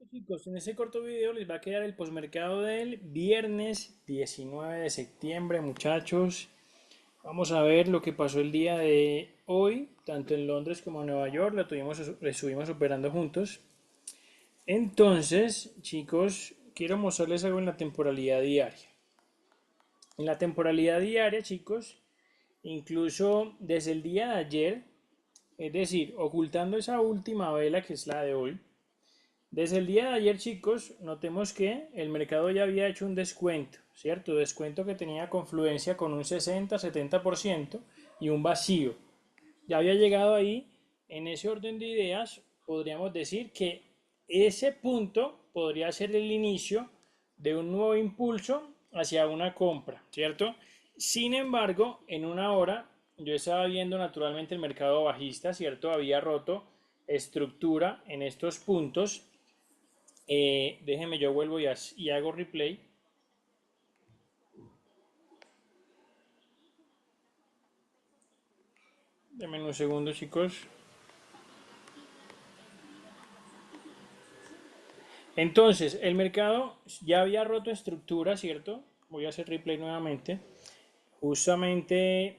Chicos, en este corto video les va a quedar el postmercado del viernes 19 de septiembre, muchachos. Vamos a ver lo que pasó el día de hoy, tanto en Londres como en Nueva York. Lo estuvimos operando juntos. Entonces, chicos, quiero mostrarles algo en la temporalidad diaria. En la temporalidad diaria, chicos, incluso desde el día de ayer, es decir, ocultando esa última vela que es la de hoy, desde el día de ayer, chicos, notemos que el mercado ya había hecho un descuento, ¿cierto? Descuento que tenía confluencia con un 60-70% y un vacío. Ya había llegado ahí, en ese orden de ideas, podríamos decir que ese punto podría ser el inicio de un nuevo impulso hacia una compra, ¿cierto? Sin embargo, en una hora yo estaba viendo naturalmente el mercado bajista, ¿cierto? Había roto estructura en estos puntos. Déjenme, yo vuelvo y hago replay. Denme un segundo, chicos. Entonces, el mercado ya había roto estructura, ¿cierto? Voy a hacer replay nuevamente. Justamente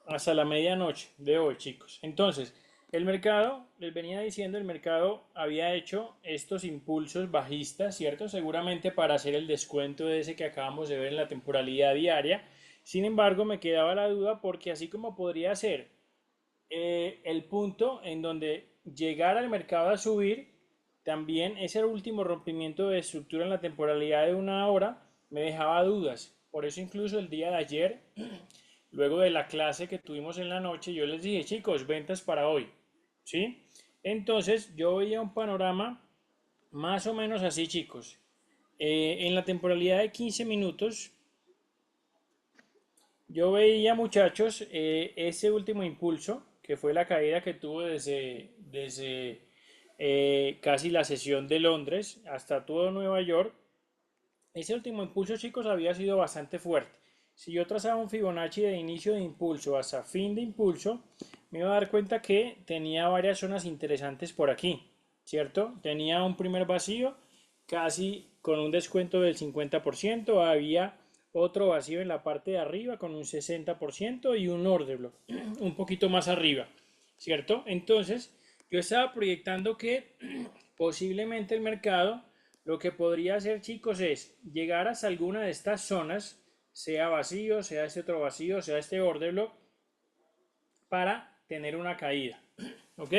hasta la medianoche de hoy, chicos. Entonces, el mercado, les venía diciendo, el mercado había hecho estos impulsos bajistas, ¿cierto? Seguramente para hacer el descuento de ese que acabamos de ver en la temporalidad diaria. Sin embargo, me quedaba la duda porque así como podría ser el punto en donde llegara el mercado a subir, también ese último rompimiento de estructura en la temporalidad de una hora me dejaba dudas. Por eso incluso el día de ayer, luego de la clase que tuvimos en la noche, yo les dije, chicos, ventas para hoy. ¿Sí? Entonces yo veía un panorama más o menos así, chicos. En la temporalidad de 15 minutos, yo veía, muchachos, ese último impulso, que fue la caída que tuvo desde casi la sesión de Londres hasta todo Nueva York. Ese último impulso, chicos, había sido bastante fuerte. Si yo trazaba un Fibonacci de inicio de impulso hasta fin de impulso, me iba a dar cuenta que tenía varias zonas interesantes por aquí, ¿cierto? Tenía un primer vacío casi con un descuento del 50%, había otro vacío en la parte de arriba con un 60% y un order block un poquito más arriba, ¿cierto? Entonces, yo estaba proyectando que posiblemente el mercado lo que podría hacer, chicos, es llegar hasta alguna de estas zonas, sea vacío, sea este otro vacío, sea este order block, para tener una caída. ¿Ok?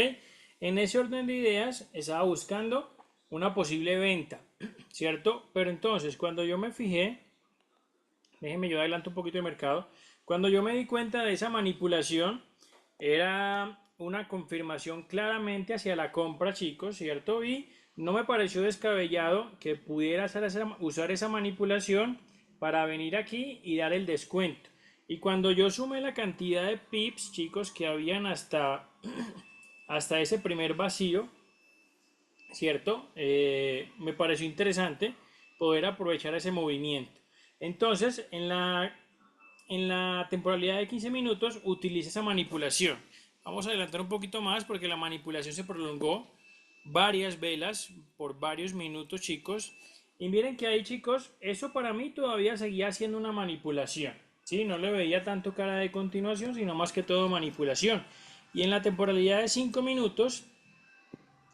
En ese orden de ideas estaba buscando una posible venta, ¿cierto? Pero entonces, cuando yo me fijé, déjenme yo adelanto un poquito de mercado, cuando yo me di cuenta de esa manipulación, era una confirmación claramente hacia la compra, chicos, ¿cierto? Y no me pareció descabellado que pudiera usar esa manipulación para venir aquí y dar el descuento. Y cuando yo sumé la cantidad de pips, chicos, que habían hasta ese primer vacío, ¿cierto? Me pareció interesante poder aprovechar ese movimiento. Entonces, en la temporalidad de 15 minutos, utilice esa manipulación. Vamos a adelantar un poquito más porque la manipulación se prolongó varias velas por varios minutos, chicos. Y miren que ahí, chicos, eso para mí todavía seguía siendo una manipulación. ¿Sí? No le veía tanto cara de continuación, sino más que todo manipulación. Y en la temporalidad de 5 minutos,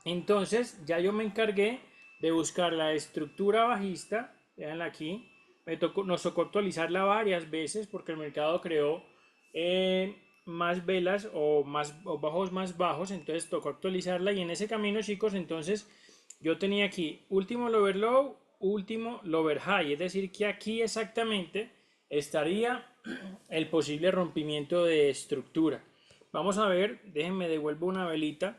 entonces ya yo me encargué de buscar la estructura bajista, veanla aquí, nos tocó actualizarla varias veces porque el mercado creó más velas o bajos más bajos, entonces tocó actualizarla y en ese camino, chicos, entonces yo tenía aquí último lower low, último lower high, es decir que aquí exactamente estaría el posible rompimiento de estructura. Vamos a ver, déjenme devuelvo una velita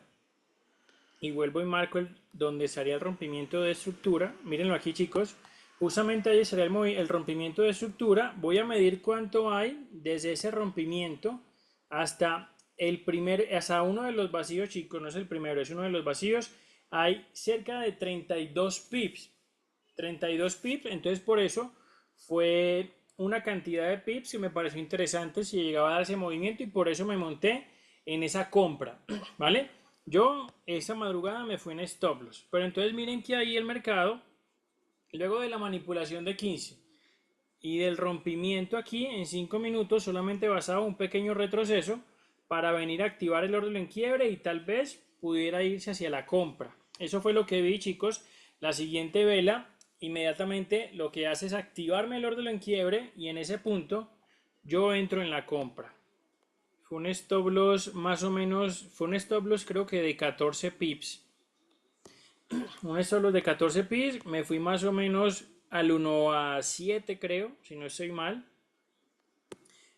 y vuelvo y marco donde estaría el rompimiento de estructura. Mírenlo aquí, chicos. Justamente ahí estaría el rompimiento de estructura. Voy a medir cuánto hay desde ese rompimiento hasta uno de los vacíos, chicos. No es el primero, es uno de los vacíos. Hay cerca de 32 pips. 32 pips, entonces por eso fue una cantidad de pips que me pareció interesante si llegaba a dar ese movimiento y por eso me monté en esa compra, ¿vale? Yo esa madrugada me fui en stop loss, pero entonces miren que ahí el mercado, luego de la manipulación de 15 y del rompimiento aquí en 5 minutos, solamente basaba un pequeño retroceso para venir a activar el orden en quiebre y tal vez pudiera irse hacia la compra. Eso fue lo que vi, chicos. La siguiente vela inmediatamente lo que hace es activarme el orden en quiebre y en ese punto yo entro en la compra. Fue un stop loss más o menos, fue un stop loss creo que de 14 pips. Un stop loss de 14 pips, me fui más o menos al 1 a 7 creo, si no estoy mal.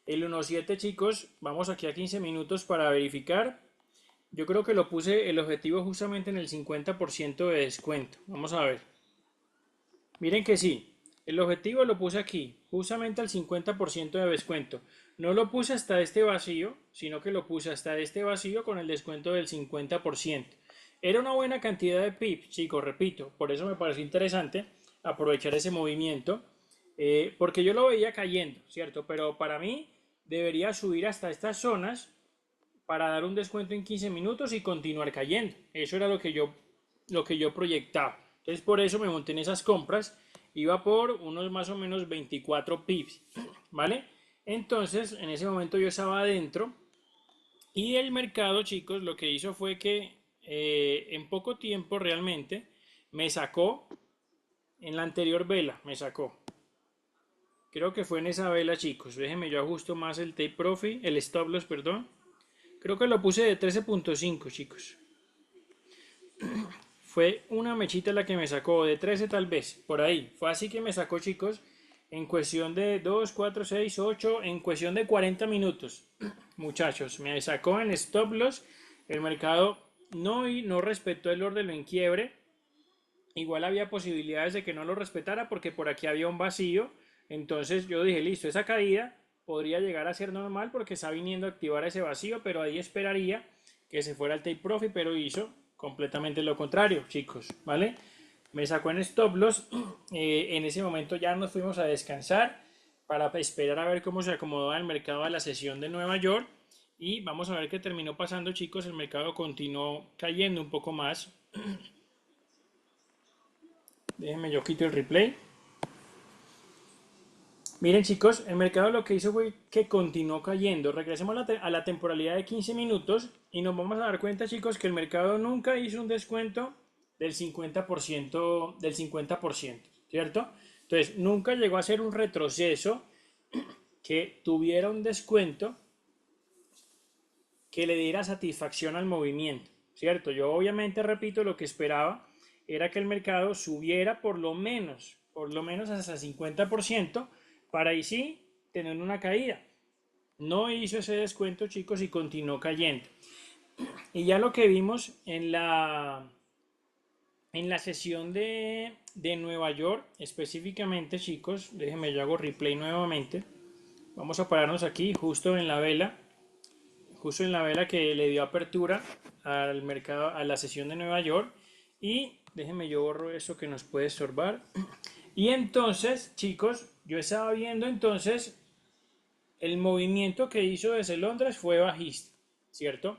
El 1 a 7 chicos, vamos aquí a 15 minutos para verificar. Yo creo que lo puse el objetivo justamente en el 50% de descuento. Vamos a ver. Miren que sí, el objetivo lo puse aquí, justamente al 50% de descuento. No lo puse hasta este vacío, sino que lo puse hasta este vacío con el descuento del 50%. Era una buena cantidad de pips, chicos, repito, por eso me pareció interesante aprovechar ese movimiento, porque yo lo veía cayendo, ¿cierto? Pero para mí debería subir hasta estas zonas para dar un descuento en 15 minutos y continuar cayendo. Eso era lo que yo proyectaba. Entonces por eso me monté en esas compras. Iba por unos más o menos 24 pips, ¿vale? Entonces en ese momento yo estaba adentro y el mercado, chicos, lo que hizo fue que en poco tiempo realmente me sacó, en la anterior vela me sacó. Creo que fue en esa vela, chicos. Déjenme yo ajusto más el take profit, el stop loss, perdón. Creo que lo puse de 13.5, chicos. Fue una mechita la que me sacó, de 13 tal vez, por ahí. Fue así que me sacó, chicos, en cuestión de 2, 4, 6, 8, en cuestión de 40 minutos. Muchachos, me sacó en stop loss. El mercado no respetó el orden en quiebre. Igual había posibilidades de que no lo respetara porque por aquí había un vacío. Entonces yo dije, listo, esa caída podría llegar a ser normal porque está viniendo a activar ese vacío, pero ahí esperaría que se fuera el take profit, pero hizo completamente lo contrario, chicos, ¿vale? Me sacó en stop loss, en ese momento ya nos fuimos a descansar para esperar a ver cómo se acomodaba el mercado a la sesión de Nueva York y vamos a ver qué terminó pasando, chicos. El mercado continuó cayendo un poco más. Déjenme yo quito el replay. Miren, chicos, el mercado lo que hizo fue que continuó cayendo. Regresemos a la temporalidad de 15 minutos y nos vamos a dar cuenta, chicos, que el mercado nunca hizo un descuento del 50%, ¿cierto? Entonces, nunca llegó a ser un retroceso que tuviera un descuento que le diera satisfacción al movimiento, ¿cierto? Yo obviamente, repito, lo que esperaba era que el mercado subiera por lo menos hasta el 50%, para ahí sí tener una caída. No hizo ese descuento, chicos, y continuó cayendo. Y ya lo que vimos en la sesión de Nueva York, específicamente, chicos, déjenme yo hago replay nuevamente. Vamos a pararnos aquí, justo en la vela que le dio apertura al mercado, a la sesión de Nueva York. Y déjenme yo borro eso que nos puede estorbar. Y entonces, chicos, yo estaba viendo entonces el movimiento que hizo desde Londres fue bajista, ¿cierto?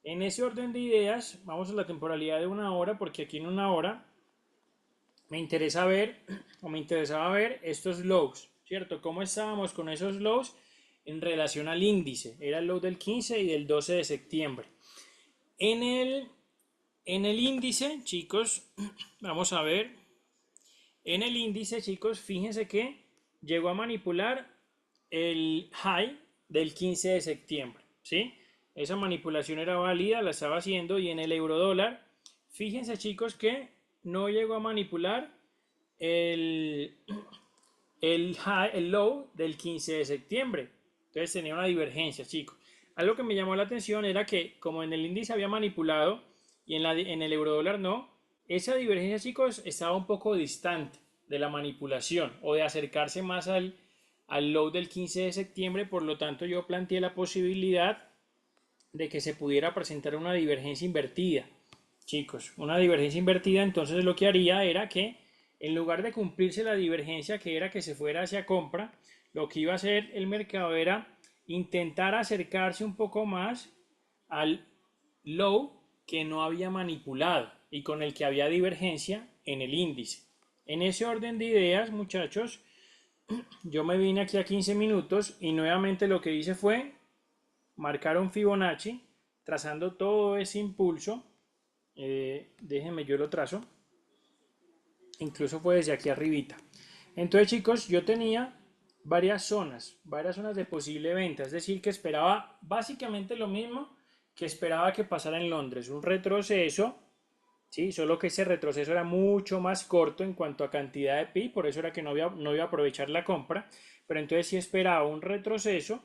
En ese orden de ideas, vamos a la temporalidad de una hora, porque aquí en una hora me interesa ver, o me interesaba ver estos lows, ¿cierto? ¿Cómo estábamos con esos lows en relación al índice? Era el low del 15 y del 12 de septiembre. En el índice, chicos, vamos a ver. En el índice, chicos, fíjense que llegó a manipular el high del 15 de septiembre, ¿sí? Esa manipulación era válida, la estaba haciendo, y en el euro dólar, fíjense, chicos, que no llegó a manipular el, el low del 15 de septiembre. Entonces tenía una divergencia, chicos. Algo que me llamó la atención era que como en el índice había manipulado y en el euro dólar no, esa divergencia, chicos, estaba un poco distante de la manipulación o de acercarse más al low del 15 de septiembre. Por lo tanto, yo planteé la posibilidad de que se pudiera presentar una divergencia invertida. Chicos, una divergencia invertida, entonces lo que haría era que en lugar de cumplirse la divergencia, que era que se fuera hacia compra, lo que iba a hacer el mercado era intentar acercarse un poco más al low que no había manipulado y con el que había divergencia en el índice. En ese orden de ideas, muchachos, yo me vine aquí a 15 minutos y nuevamente lo que hice fue marcar un Fibonacci trazando todo ese impulso. Déjenme yo lo trazo, incluso fue desde aquí arribita. Entonces, chicos, yo tenía varias zonas de posible venta, es decir, que esperaba básicamente lo mismo que esperaba que pasara en Londres, un retroceso, ¿sí? Solo que ese retroceso era mucho más corto en cuanto a cantidad de pi, por eso era que no iba a aprovechar la compra, pero entonces sí esperaba un retroceso.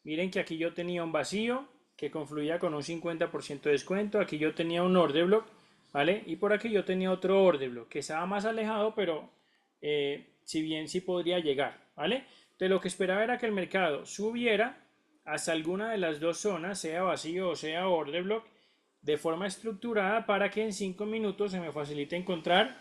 Miren que aquí yo tenía un vacío que confluía con un 50% de descuento, aquí yo tenía un order block, ¿vale? Y por aquí yo tenía otro order block que estaba más alejado, pero si bien sí podría llegar, ¿vale? Entonces lo que esperaba era que el mercado subiera hasta alguna de las dos zonas, sea vacío o sea order block, de forma estructurada para que en 5 minutos se me facilite encontrar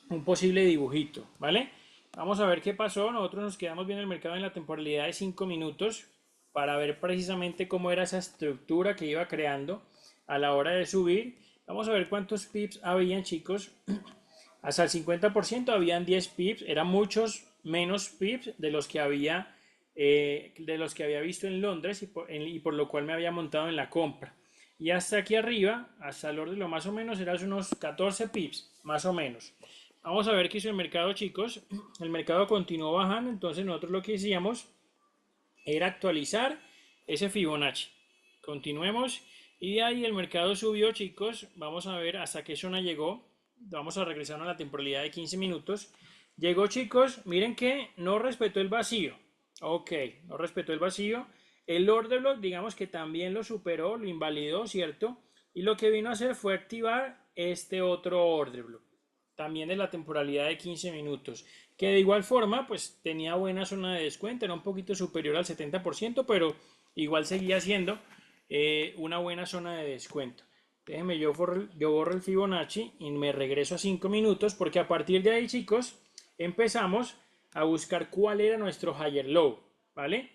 un posible dibujito, ¿vale? Vamos a ver qué pasó. Nosotros nos quedamos viendo el mercado en la temporalidad de 5 minutos para ver precisamente cómo era esa estructura que iba creando a la hora de subir. Vamos a ver cuántos pips habían, chicos. Hasta el 50% habían 10 pips, eran muchos menos pips de los que había visto en Londres y por lo cual me había montado en la compra. Y hasta aquí arriba, hasta el orden lo más o menos, eran unos 14 pips, más o menos. Vamos a ver qué hizo el mercado, chicos. El mercado continuó bajando, entonces nosotros lo que hacíamos era actualizar ese Fibonacci. Continuemos. Y de ahí el mercado subió, chicos. Vamos a ver hasta qué zona llegó. Vamos a regresar a la temporalidad de 15 minutos. Llegó, chicos. Miren que no respetó el vacío. Ok, no respetó el vacío. El order block, digamos que también lo superó, lo invalidó, ¿cierto? Y lo que vino a hacer fue activar este otro order block, también de la temporalidad de 15 minutos, que de igual forma pues tenía buena zona de descuento, era un poquito superior al 70%, pero igual seguía siendo una buena zona de descuento. Déjenme, yo borro el Fibonacci y me regreso a 5 minutos, porque a partir de ahí, chicos, empezamos a buscar cuál era nuestro higher low, ¿vale?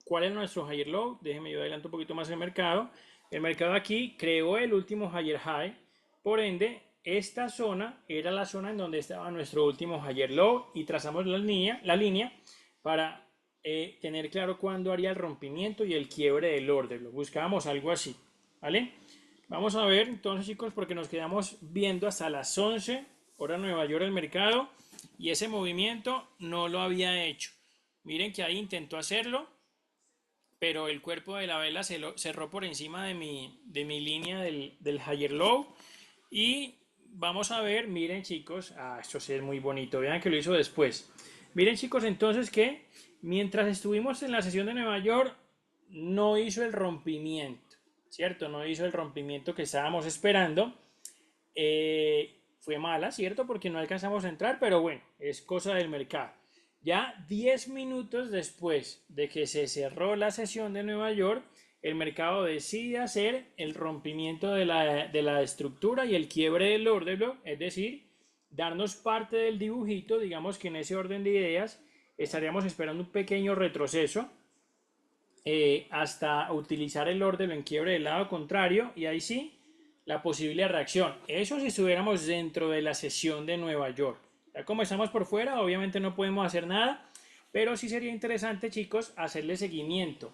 ¿Cuál es nuestro higher low? Déjenme yo adelanto un poquito más el mercado. El mercado aquí creó el último higher high, por ende, esta zona era la zona en donde estaba nuestro último higher low y trazamos la línea para tener claro cuándo haría el rompimiento y el quiebre del order. Lo buscábamos algo así, ¿vale? Vamos a ver entonces, chicos, porque nos quedamos viendo hasta las 11 hora Nueva York el mercado y ese movimiento no lo había hecho. Miren que ahí intentó hacerlo, pero el cuerpo de la vela cerró por encima de mi línea del higher low. Y vamos a ver, miren, chicos, esto sí es muy bonito, vean que lo hizo después. Miren, chicos, entonces que mientras estuvimos en la sesión de Nueva York, no hizo el rompimiento, ¿cierto? No hizo el rompimiento que estábamos esperando. Fue mala, ¿cierto? Porque no alcanzamos a entrar, pero bueno, es cosa del mercado. Ya 10 minutos después de que se cerró la sesión de Nueva York, el mercado decide hacer el rompimiento de la estructura y el quiebre del order block, es decir, darnos parte del dibujito. Digamos que en ese orden de ideas estaríamos esperando un pequeño retroceso hasta utilizar el order en quiebre del lado contrario, y ahí sí la posible reacción. Eso si estuviéramos dentro de la sesión de Nueva York. Ya como estamos por fuera, obviamente no podemos hacer nada, pero sí sería interesante, chicos, hacerle seguimiento,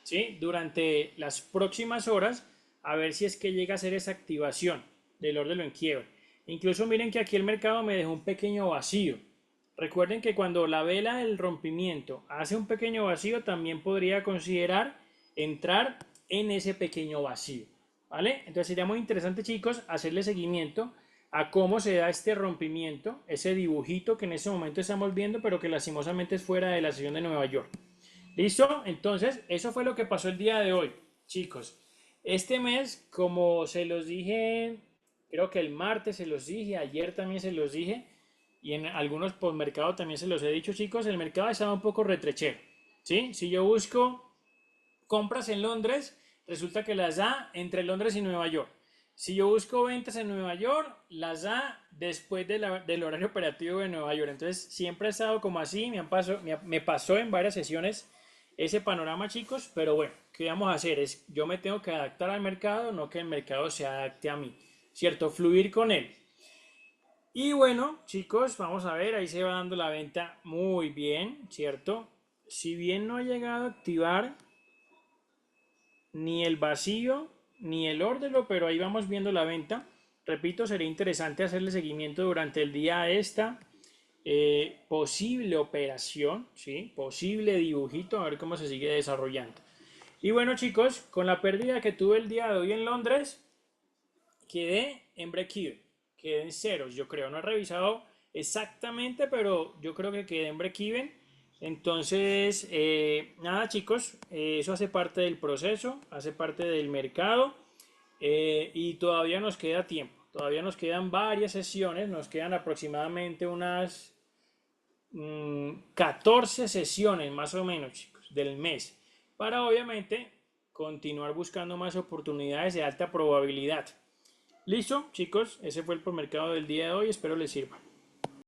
¿sí? Durante las próximas horas, a ver si es que llega a hacer esa activación del orden en quiebre. Incluso miren que aquí el mercado me dejó un pequeño vacío. Recuerden que cuando la vela del rompimiento hace un pequeño vacío, también podría considerar entrar en ese pequeño vacío, ¿vale? Entonces sería muy interesante, chicos, hacerle seguimiento a cómo se da este rompimiento, ese dibujito que en ese momento estamos viendo, pero que lastimosamente es fuera de la sesión de Nueva York. ¿Listo? Entonces, eso fue lo que pasó el día de hoy, chicos. Este mes, como se los dije, creo que el martes se los dije, ayer también se los dije, y en algunos postmercados también se los he dicho, chicos, el mercado estaba un poco retrechero, ¿sí? Si yo busco compras en Londres, resulta que las da entre Londres y Nueva York. Si yo busco ventas en Nueva York, las da después del horario operativo de Nueva York. Entonces, siempre ha estado como así, me pasó en varias sesiones ese panorama, chicos, pero bueno, ¿qué vamos a hacer? Yo me tengo que adaptar al mercado, no que el mercado se adapte a mí, ¿cierto? Fluir con él. Y bueno, chicos, vamos a ver, ahí se va dando la venta muy bien, ¿cierto? Si bien no ha llegado a activar ni el vacío ni el órdelo, pero ahí vamos viendo la venta. Repito, sería interesante hacerle seguimiento durante el día a esta posible operación, ¿sí? Posible dibujito, a ver cómo se sigue desarrollando. Y bueno, chicos, con la pérdida que tuve el día de hoy en Londres, quedé en break-even, quedé en ceros, yo creo. No he revisado exactamente, pero yo creo que quedé en break-even. Entonces, nada, chicos, eso hace parte del proceso, hace parte del mercado, y todavía nos queda tiempo. Todavía nos quedan varias sesiones, nos quedan aproximadamente unas 14 sesiones más o menos, chicos, del mes, para obviamente continuar buscando más oportunidades de alta probabilidad. Listo, chicos, ese fue el mercado del día de hoy, espero les sirva.